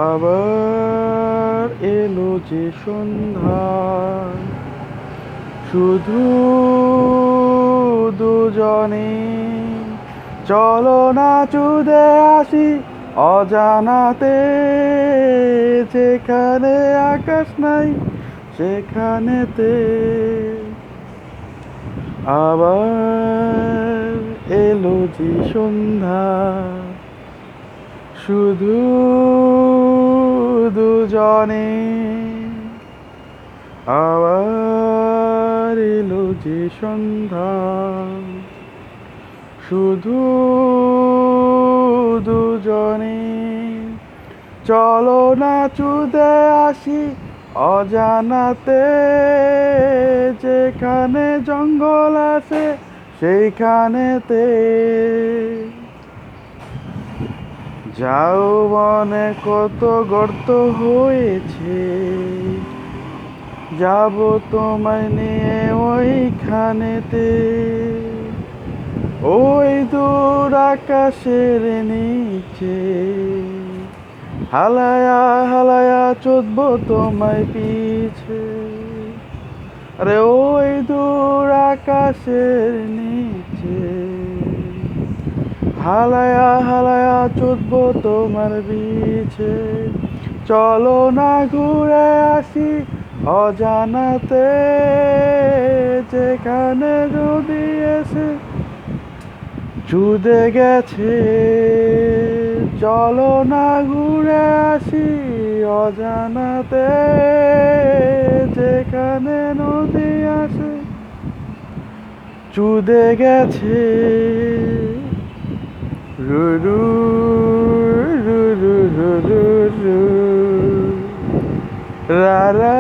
আবার এলো যে সন্ধ্যা, শুধু দুজনে। চলো না চুদে আসি অজানাতে, যেখানে আকাশ নাই সেখানেতে। আবার এলো যে সন্ধ্যা, শুধু দুজনে। আবার এলো যে সন্ধ্যা, শুধু দুজনে। চলো না চুদে আসি অজানাতে, যেখানে জঙ্গল আছে সেইখানেতে। যাও বনে কত গর্ত হয়েছে, যাব তোমায় নিয়ে ওইখানেতে। ওই দূর আকাশের নিচে হালায়া হালায়া চোদবো তোমায় পিছে। আরে ওই দূর আকাশের নিচে হালায়া হালায়া চোদবো তোমার পিছে। চলো না ঘুরে আসি অজানাতে, যেখানে যদি এসে চুদে গেছে। চলো না ঘুরে আসি অজানাতে, যেখানে নদী আসে চুদে গেছে। রু রু রু রু রু রু রু রা রা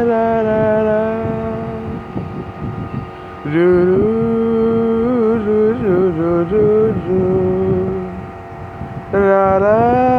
রা রা রা রু রু রু রু রু রু রা রা